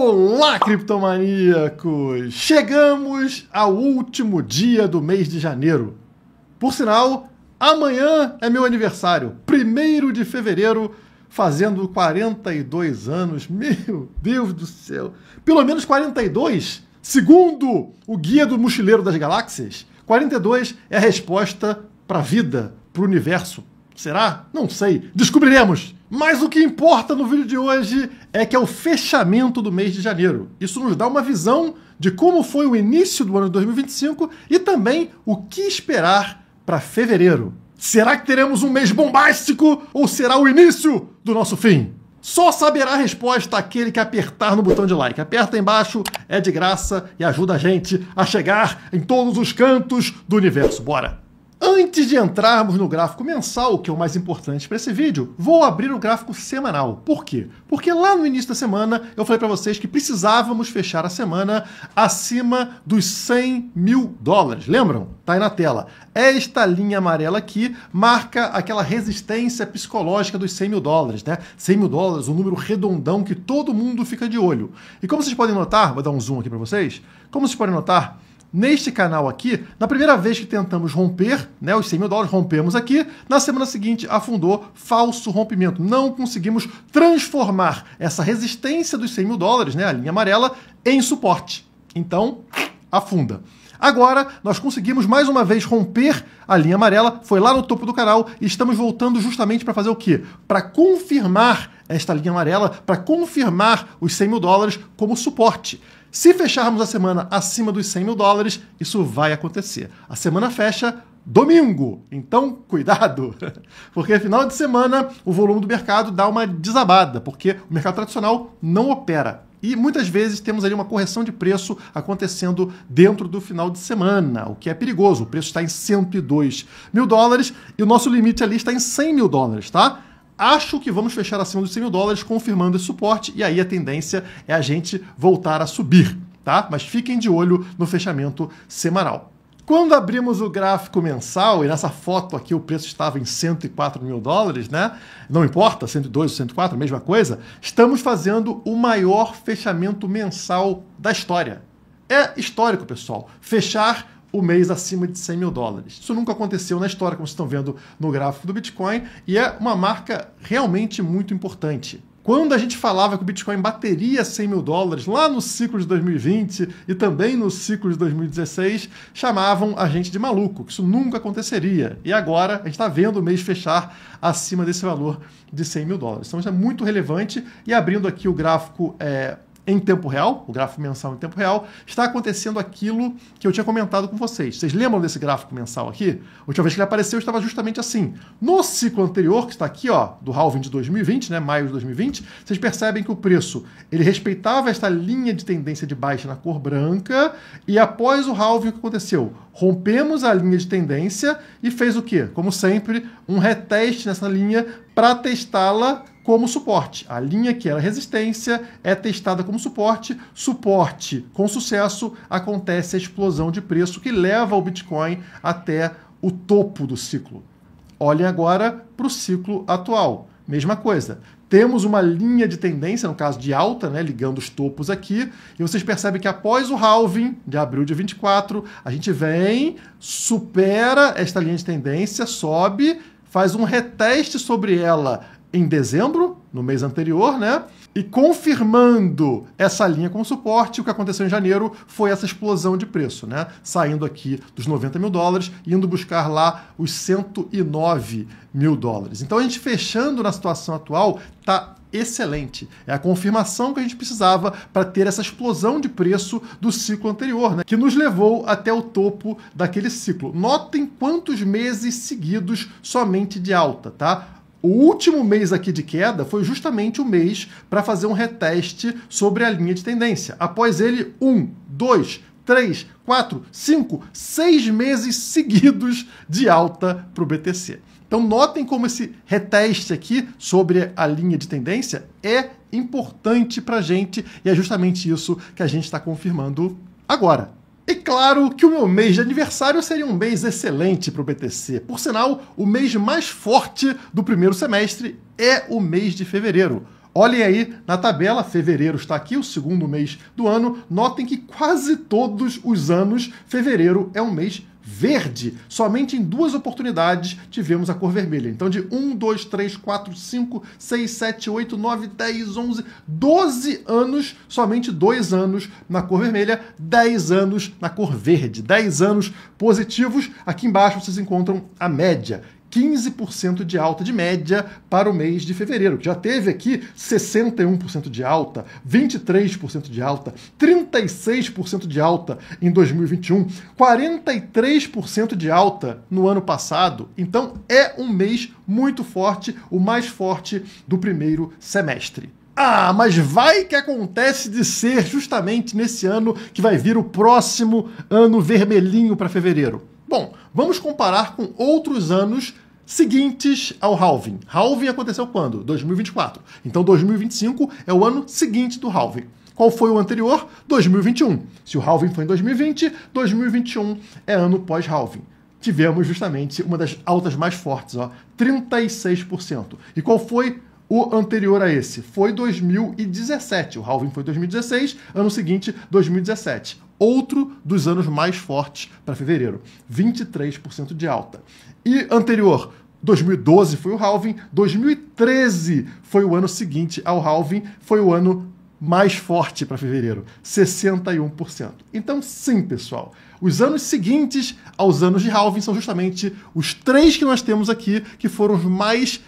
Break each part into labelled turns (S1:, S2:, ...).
S1: Olá, criptomaníacos! Chegamos ao último dia do mês de janeiro. Por sinal, amanhã é meu aniversário, 1º de fevereiro, fazendo 42 anos. Meu Deus do céu! Pelo menos 42, segundo o Guia do Mochileiro das Galáxias. 42 é a resposta para a vida, para o universo. Será? Não sei. Descobriremos! Mas o que importa no vídeo de hoje é que é o fechamento do mês de janeiro. Isso nos dá uma visão de como foi o início do ano de 2025 e também o que esperar para fevereiro. Será que teremos um mês bombástico ou será o início do nosso fim? Só saberá a resposta aquele que apertar no botão de like. Aperta aí embaixo, é de graça e ajuda a gente a chegar em todos os cantos do universo. Bora! Antes de entrarmos no gráfico mensal, que é o mais importante para esse vídeo, vou abrir o gráfico semanal. Por quê? Porque lá no início da semana eu falei para vocês que precisávamos fechar a semana acima dos 100 mil dólares. Lembram? Tá aí na tela. Esta linha amarela aqui marca aquela resistência psicológica dos 100 mil dólares, né? 100 mil dólares, um número redondão que todo mundo fica de olho. E como vocês podem notar, vou dar um zoom aqui para vocês, como vocês podem notar, neste canal aqui, na primeira vez que tentamos romper, né, os 100 mil dólares, rompemos aqui, na semana seguinte afundou, falso rompimento. Não conseguimos transformar essa resistência dos 100 mil dólares, né, a linha amarela, em suporte. Então, afunda. Agora, nós conseguimos mais uma vez romper a linha amarela, foi lá no topo do canal e estamos voltando justamente para fazer o quê? Para confirmar esta linha amarela, para confirmar os 100 mil dólares como suporte. Se fecharmos a semana acima dos 100 mil dólares, isso vai acontecer. A semana fecha domingo, então cuidado, porque final de semana o volume do mercado dá uma desabada, porque o mercado tradicional não opera. E muitas vezes temos ali uma correção de preço acontecendo dentro do final de semana, o que é perigoso. O preço está em 102 mil dólares e o nosso limite ali está em 100 mil dólares, tá? Acho que vamos fechar acima dos 100 mil dólares, confirmando esse suporte, e aí a tendência é a gente voltar a subir, tá? Mas fiquem de olho no fechamento semanal. Quando abrimos o gráfico mensal, e nessa foto aqui o preço estava em 104 mil dólares, né? Não importa, 102 ou 104, a mesma coisa, estamos fazendo o maior fechamento mensal da história. É histórico, pessoal, fechar o mês acima de 100 mil dólares. Isso nunca aconteceu na história, como vocês estão vendo no gráfico do Bitcoin, e é uma marca realmente muito importante. Quando a gente falava que o Bitcoin bateria 100 mil dólares lá no ciclo de 2020 e também no ciclo de 2016, chamavam a gente de maluco, que isso nunca aconteceria. E agora a gente está vendo o mês fechar acima desse valor de 100 mil dólares. Então isso é muito relevante. E abrindo aqui o gráfico em tempo real, o gráfico mensal em tempo real, está acontecendo aquilo que eu tinha comentado com vocês. Vocês lembram desse gráfico mensal aqui? A última vez que ele apareceu estava justamente assim. No ciclo anterior, que está aqui, ó, do halving de 2020, né, maio de 2020, vocês percebem que o preço, ele respeitava esta linha de tendência de baixa na cor branca, e após o halving, o que aconteceu? Rompemos a linha de tendência e fez o quê? Como sempre, um reteste nessa linha para testá-la como suporte. A linha que era resistência é testada como suporte. Suporte com sucesso, acontece a explosão de preço que leva o Bitcoin até o topo do ciclo. Olhem agora para o ciclo atual. Mesma coisa. Temos uma linha de tendência, no caso de alta, né, ligando os topos aqui, e vocês percebem que após o halving de abril de 24, a gente vem, supera esta linha de tendência, sobe, faz um reteste sobre ela em dezembro, no mês anterior, né? E confirmando essa linha como suporte, o que aconteceu em janeiro foi essa explosão de preço, né? Saindo aqui dos 90 mil dólares e indo buscar lá os 109 mil dólares. Então a gente fechando na situação atual tá excelente. É a confirmação que a gente precisava para ter essa explosão de preço do ciclo anterior, né? Que nos levou até o topo daquele ciclo. Notem quantos meses seguidos somente de alta, tá? O último mês aqui de queda foi justamente o mês para fazer um reteste sobre a linha de tendência. Após ele, 1, 2, 3, 4, 5, 6 meses seguidos de alta para o BTC. Então notem como esse reteste aqui sobre a linha de tendência é importante para a gente e é justamente isso que a gente está confirmando agora. E claro que o meu mês de aniversário seria um mês excelente para o BTC. Por sinal, o mês mais forte do primeiro semestre é o mês de fevereiro. Olhem aí na tabela, fevereiro está aqui, o segundo mês do ano. Notem que quase todos os anos, fevereiro é um mês verde. Somente em 2 oportunidades tivemos a cor vermelha. Então, de 1, 2, 3, 4, 5, 6, 7, 8, 9, 10, 11, 12 anos, somente 2 anos na cor vermelha, 10 anos na cor verde. 10 anos positivos. Aqui embaixo vocês encontram a média. 15% de alta de média para o mês de fevereiro, que já teve aqui 61% de alta, 23% de alta, 36% de alta em 2021, 43% de alta no ano passado. Então é um mês muito forte, o mais forte do primeiro semestre. Ah, mas vai que acontece de ser justamente nesse ano que vai vir o próximo ano vermelhinho para fevereiro. Bom, vamos comparar com outros anos seguintes ao halving. Halving aconteceu quando? 2024. Então 2025 é o ano seguinte do halving. Qual foi o anterior? 2021. Se o halving foi em 2020, 2021 é ano pós-halving. Tivemos justamente uma das altas mais fortes, 36%. E qual foi o anterior a esse? Foi 2017. O halving foi 2016, ano seguinte, 2017. Outro dos anos mais fortes para fevereiro, 23% de alta. E anterior, 2012 foi o halving, 2013 foi o ano seguinte ao halving, foi o ano mais forte para fevereiro, 61%. Então sim, pessoal, os anos seguintes aos anos de halving são justamente os 3 que nós temos aqui, que foram os mais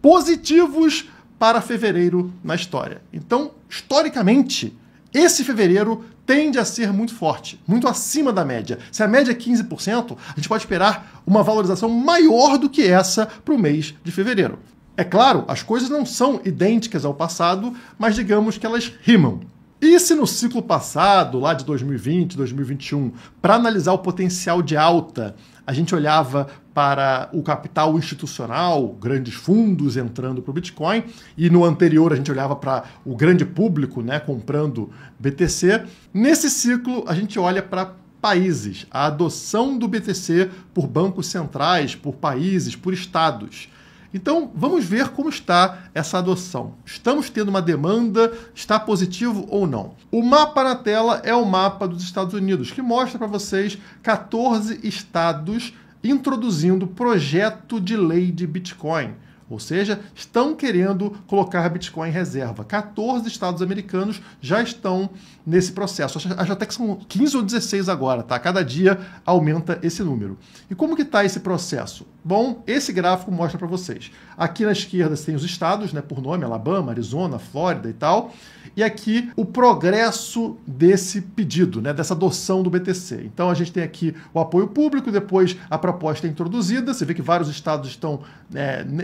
S1: positivos para fevereiro na história. Então, historicamente, esse fevereiro tende a ser muito forte, muito acima da média. Se a média é 15%, a gente pode esperar uma valorização maior do que essa para o mês de fevereiro. É claro, as coisas não são idênticas ao passado, mas digamos que elas rimam. E se no ciclo passado, lá de 2020, 2021, para analisar o potencial de alta, a gente olhava para o capital institucional, grandes fundos entrando para o Bitcoin, e no anterior a gente olhava para o grande público, né, comprando BTC. Nesse ciclo a gente olha para países, a adoção do BTC por bancos centrais, por países, por estados. Então, vamos ver como está essa adoção. Estamos tendo uma demanda? Está positivo ou não? O mapa na tela é o mapa dos Estados Unidos, que mostra para vocês 14 estados introduzindo projeto de lei de Bitcoin. Ou seja, estão querendo colocar Bitcoin em reserva. 14 estados americanos já estão nesse processo. Acho até que são 15 ou 16 agora, tá? Cada dia aumenta esse número. E como que está esse processo? Bom, esse gráfico mostra para vocês. Aqui na esquerda tem os estados, né, por nome, Alabama, Arizona, Flórida e tal. E aqui o progresso desse pedido, né, dessa adoção do BTC. Então a gente tem aqui o apoio público, depois a proposta é introduzida. Você vê que vários estados estão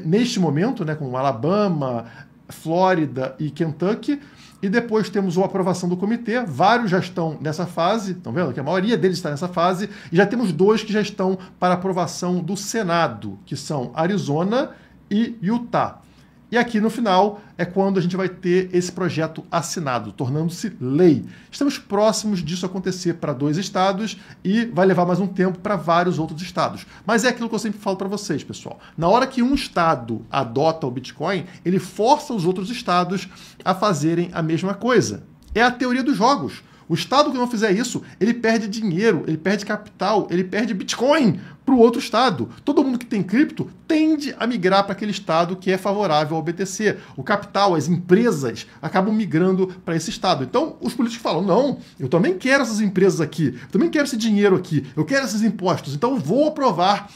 S1: neste momento, né, como Alabama, Flórida e Kentucky. E depois temos a aprovação do comitê, vários já estão nessa fase, estão vendo que a maioria deles está nessa fase, e já temos 2 que já estão para aprovação do Senado, que são Arizona e Utah. E aqui no final é quando a gente vai ter esse projeto assinado, tornando-se lei. Estamos próximos disso acontecer para 2 estados e vai levar mais um tempo para vários outros estados. Mas é aquilo que eu sempre falo para vocês, pessoal. Na hora que um estado adota o Bitcoin, ele força os outros estados a fazerem a mesma coisa. É a teoria dos jogos. O estado que não fizer isso, ele perde dinheiro, ele perde capital, ele perde Bitcoin para o outro estado. Todo mundo que tem cripto tende a migrar para aquele estado que é favorável ao BTC. O capital, as empresas acabam migrando para esse estado. Então, os políticos falam, não, eu também quero essas empresas aqui, eu também quero esse dinheiro aqui, eu quero esses impostos, então vou aprovar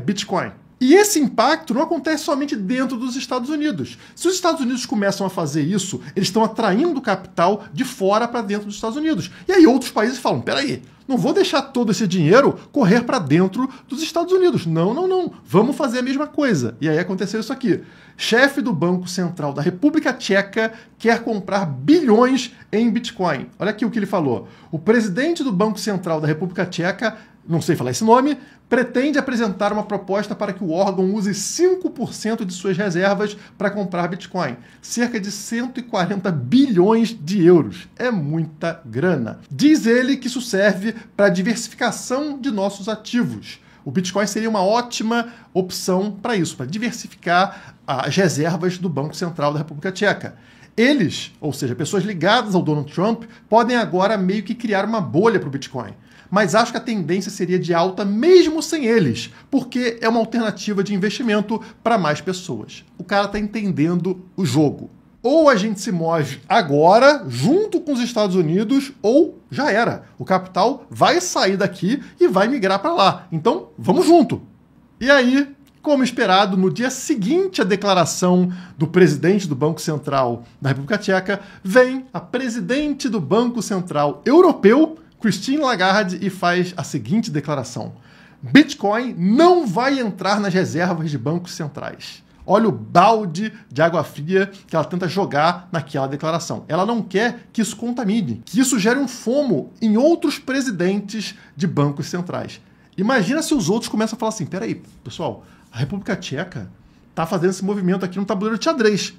S1: Bitcoin. E esse impacto não acontece somente dentro dos Estados Unidos. Se os Estados Unidos começam a fazer isso, eles estão atraindo capital de fora para dentro dos Estados Unidos. E aí outros países falam, peraí, não vou deixar todo esse dinheiro correr para dentro dos Estados Unidos. Não, não, não. Vamos fazer a mesma coisa. E aí aconteceu isso aqui. Chefe do Banco Central da República Tcheca quer comprar bilhões em Bitcoin. Olha aqui o que ele falou. O presidente do Banco Central da República Tcheca, não sei falar esse nome, pretende apresentar uma proposta para que o órgão use 5% de suas reservas para comprar Bitcoin. Cerca de 140 bilhões de euros. É muita grana. Diz ele que isso serve para a diversificação de nossos ativos. O Bitcoin seria uma ótima opção para isso, para diversificar as reservas do Banco Central da República Tcheca. Eles, ou seja, pessoas ligadas ao Donald Trump, podem agora meio que criar uma bolha para o Bitcoin. Mas acho que a tendência seria de alta mesmo sem eles, porque é uma alternativa de investimento para mais pessoas. O cara está entendendo o jogo. Ou a gente se move agora, junto com os Estados Unidos, ou já era. O capital vai sair daqui e vai migrar para lá. Então, vamos junto. E aí, como esperado, no dia seguinte à declaração do presidente do Banco Central da República Tcheca, vem a presidente do Banco Central Europeu, Christine Lagarde, e faz a seguinte declaração: Bitcoin não vai entrar nas reservas de bancos centrais. Olha o balde de água fria que ela tenta jogar naquela declaração. Ela não quer que isso contamine, que isso gere um FOMO em outros presidentes de bancos centrais. Imagina se os outros começam a falar assim, peraí, pessoal, a República Tcheca está fazendo esse movimento aqui no tabuleiro de xadrez.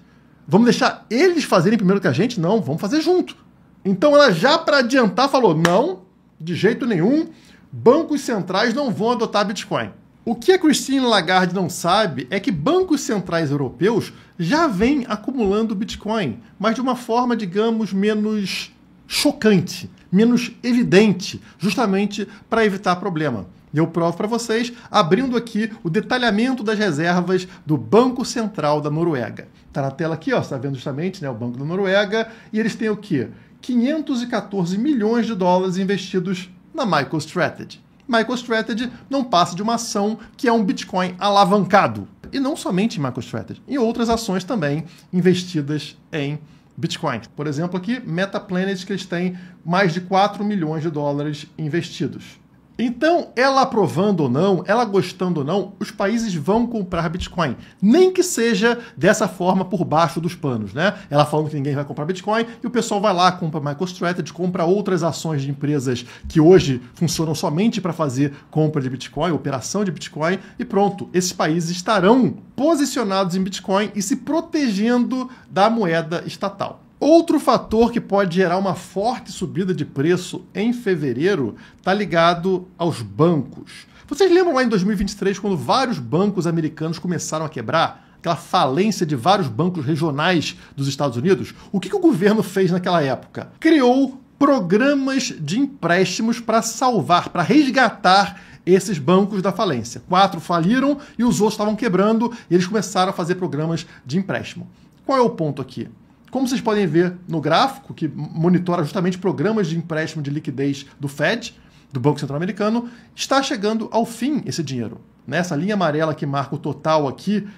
S1: Vamos deixar eles fazerem primeiro que a gente? Não, vamos fazer junto. Então ela já para adiantar falou, não, de jeito nenhum, bancos centrais não vão adotar Bitcoin. O que a Christine Lagarde não sabe é que bancos centrais europeus já vêm acumulando Bitcoin, mas de uma forma, digamos, menos chocante, menos evidente, justamente para evitar problema. E eu provo para vocês, abrindo aqui o detalhamento das reservas do Banco Central da Noruega. Está na tela aqui, ó, você está vendo justamente, né, o Banco da Noruega, e eles têm o quê? 514 milhões de dólares investidos na MicroStrategy. MicroStrategy não passa de uma ação que é um Bitcoin alavancado. E não somente em MicroStrategy, em outras ações também investidas em Bitcoin. Por exemplo, aqui, Metaplanet, que eles têm mais de 4 milhões de dólares investidos. Então, ela aprovando ou não, ela gostando ou não, os países vão comprar Bitcoin. Nem que seja dessa forma por baixo dos panos, né? Ela falando que ninguém vai comprar Bitcoin e o pessoal vai lá, compra MicroStrategy, compra outras ações de empresas que hoje funcionam somente para fazer compra de Bitcoin, operação de Bitcoin, e pronto. Esses países estarão posicionados em Bitcoin e se protegendo da moeda estatal. Outro fator que pode gerar uma forte subida de preço em fevereiro está ligado aos bancos. Vocês lembram lá em 2023, quando vários bancos americanos começaram a quebrar? Aquela falência de vários bancos regionais dos Estados Unidos? O que o governo fez naquela época? Criou programas de empréstimos para salvar, para resgatar esses bancos da falência. 4 faliram e os outros estavam quebrando e eles começaram a fazer programas de empréstimo. Qual é o ponto aqui? Como vocês podem ver no gráfico, que monitora justamente programas de empréstimo de liquidez do Fed, do Banco Central Americano, está chegando ao fim esse dinheiro. Essa linha amarela que marca o total aqui,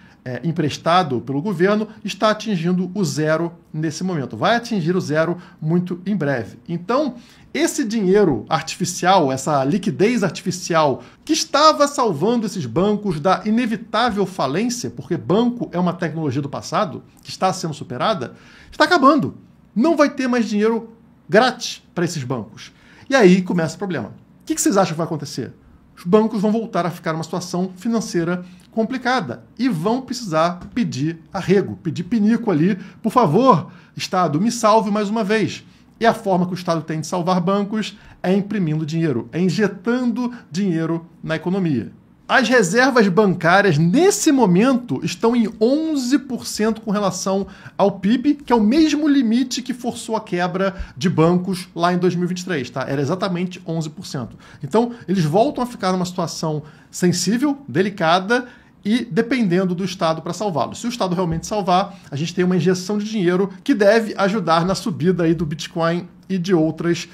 S1: emprestado pelo governo, está atingindo o zero nesse momento. Vai atingir o zero muito em breve. Então, esse dinheiro artificial, essa liquidez artificial que estava salvando esses bancos da inevitável falência, porque banco é uma tecnologia do passado, que está sendo superada, está acabando. Não vai ter mais dinheiro grátis para esses bancos. E aí começa o problema. O que vocês acham que vai acontecer? Os bancos vão voltar a ficar numa situação financeira complicada e vão precisar pedir arrego, pedir pinico ali. Por favor, Estado, me salve mais uma vez. E a forma que o Estado tem de salvar bancos é imprimindo dinheiro, é injetando dinheiro na economia. As reservas bancárias, nesse momento, estão em 11% com relação ao PIB, que é o mesmo limite que forçou a quebra de bancos lá em 2023, tá? Era exatamente 11%. Então, eles voltam a ficar numa situação sensível, delicada, e dependendo do Estado para salvá-lo. Se o Estado realmente salvar, a gente tem uma injeção de dinheiro que deve ajudar na subida aí do Bitcoin e de outras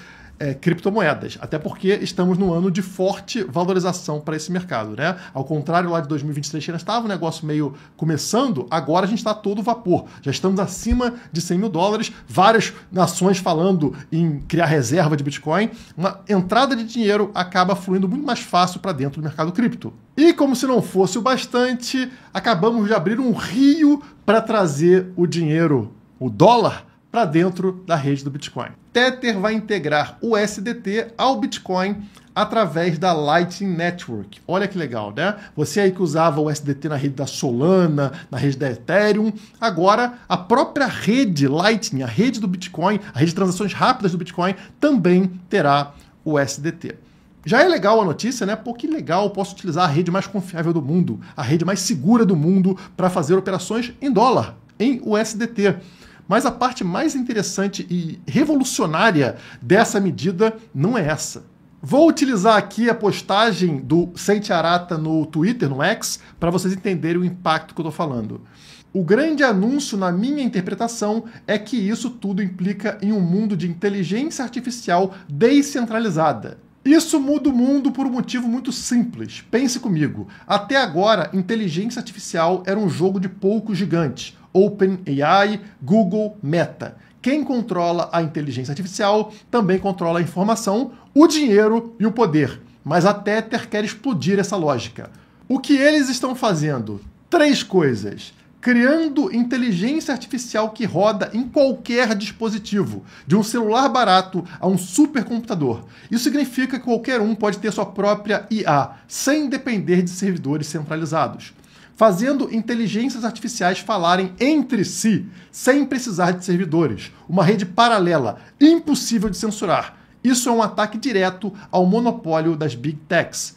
S1: criptomoedas. Até porque estamos num ano de forte valorização para esse mercado, né? Ao contrário lá de 2023, que ainda estava um negócio meio começando, agora a gente está todo vapor. Já estamos acima de 100 mil dólares, várias nações falando em criar reserva de Bitcoin. Uma entrada de dinheiro acaba fluindo muito mais fácil para dentro do mercado cripto. E como se não fosse o bastante, acabamos de abrir um rio para trazer o dinheiro, o dólar, para dentro da rede do Bitcoin. Tether vai integrar o USDT ao Bitcoin através da Lightning Network. Olha que legal, né? Você aí que usava o USDT na rede da Solana, na rede da Ethereum, agora a própria rede Lightning, a rede do Bitcoin, a rede de transações rápidas do Bitcoin, também terá o USDT. Já é legal a notícia, né? Pô, que legal, posso utilizar a rede mais confiável do mundo, a rede mais segura do mundo para fazer operações em dólar, em USDT. Mas a parte mais interessante e revolucionária dessa medida não é essa. Vou utilizar aqui a postagem do Seiji Arata no Twitter, no X, para vocês entenderem o impacto que eu estou falando. O grande anúncio, na minha interpretação, é que isso tudo implica em um mundo de inteligência artificial descentralizada. Isso muda o mundo por um motivo muito simples. Pense comigo. Até agora, inteligência artificial era um jogo de poucos gigantes. OpenAI, Google, Meta. Quem controla a inteligência artificial também controla a informação, o dinheiro e o poder. Mas a Tether quer explodir essa lógica. O que eles estão fazendo? 3 coisas. Criando inteligência artificial que roda em qualquer dispositivo, de um celular barato a um supercomputador. Isso significa que qualquer um pode ter sua própria IA, sem depender de servidores centralizados. Fazendo inteligências artificiais falarem entre si, sem precisar de servidores. Uma rede paralela, impossível de censurar. Isso é um ataque direto ao monopólio das Big Techs.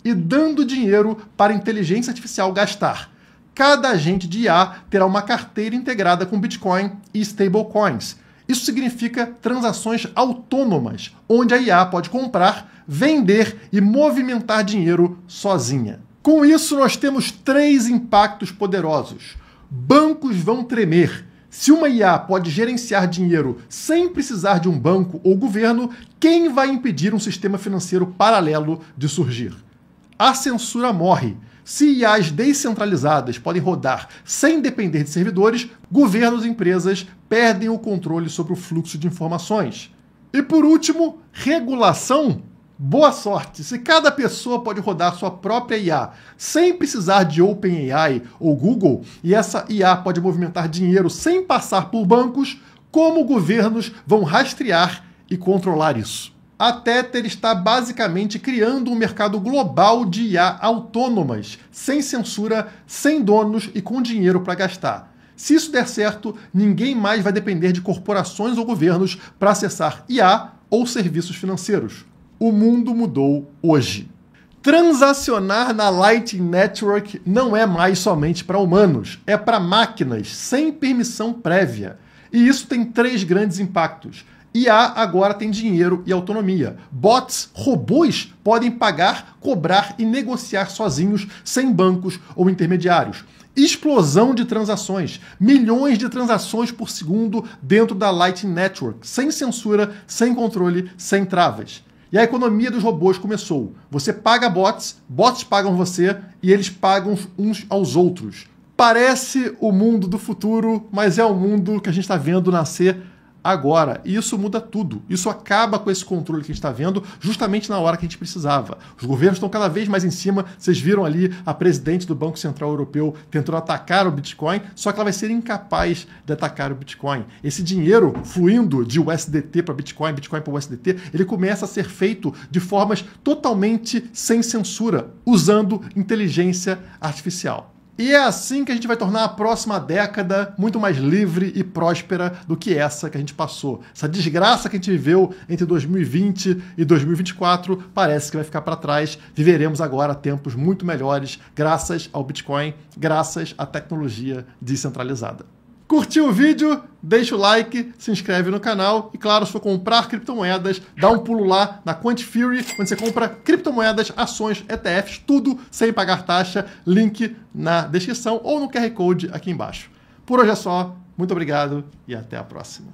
S1: E dando dinheiro para a inteligência artificial gastar. Cada agente de IA terá uma carteira integrada com Bitcoin e stablecoins. Isso significa transações autônomas, onde a IA pode comprar, vender e movimentar dinheiro sozinha. Com isso, nós temos 3 impactos poderosos. Bancos vão tremer. Se uma IA pode gerenciar dinheiro sem precisar de um banco ou governo, quem vai impedir um sistema financeiro paralelo de surgir? A censura morre. Se IAs descentralizadas podem rodar sem depender de servidores, governos e empresas perdem o controle sobre o fluxo de informações. E por último, regulação. Boa sorte! Se cada pessoa pode rodar sua própria IA sem precisar de OpenAI ou Google, e essa IA pode movimentar dinheiro sem passar por bancos, como governos vão rastrear e controlar isso? A Tether está basicamente criando um mercado global de IA autônomas, sem censura, sem donos e com dinheiro para gastar. Se isso der certo, ninguém mais vai depender de corporações ou governos para acessar IA ou serviços financeiros. O mundo mudou hoje. Transacionar na Lightning Network não é mais somente para humanos, é para máquinas, sem permissão prévia. E isso tem 3 grandes impactos. IA agora tem dinheiro e autonomia. Bots, robôs, podem pagar, cobrar e negociar sozinhos, sem bancos ou intermediários. Explosão de transações. Milhões de transações por segundo dentro da Lightning Network, sem censura, sem controle, sem travas. E a economia dos robôs começou. Você paga bots, bots pagam você e eles pagam uns aos outros. Parece o mundo do futuro, mas é o mundo que a gente está vendo nascer agora. E isso muda tudo. Isso acaba com esse controle que a gente está vendo justamente na hora que a gente precisava. Os governos estão cada vez mais em cima. Vocês viram ali a presidente do Banco Central Europeu tentando atacar o Bitcoin, só que ela vai ser incapaz de atacar o Bitcoin. Esse dinheiro fluindo de USDT para Bitcoin, Bitcoin para USDT, ele começa a ser feito de formas totalmente sem censura, usando inteligência artificial. E é assim que a gente vai tornar a próxima década muito mais livre e próspera do que essa que a gente passou. Essa desgraça que a gente viveu entre 2020 e 2024 parece que vai ficar para trás. Viveremos agora tempos muito melhores graças ao Bitcoin, graças à tecnologia descentralizada. Curtiu o vídeo? Deixa o like, se inscreve no canal e, claro, se for comprar criptomoedas, dá um pulo lá na Quantifury, onde você compra criptomoedas, ações, ETFs, tudo sem pagar taxa. Link na descrição ou no QR Code aqui embaixo. Por hoje é só, muito obrigado e até a próxima.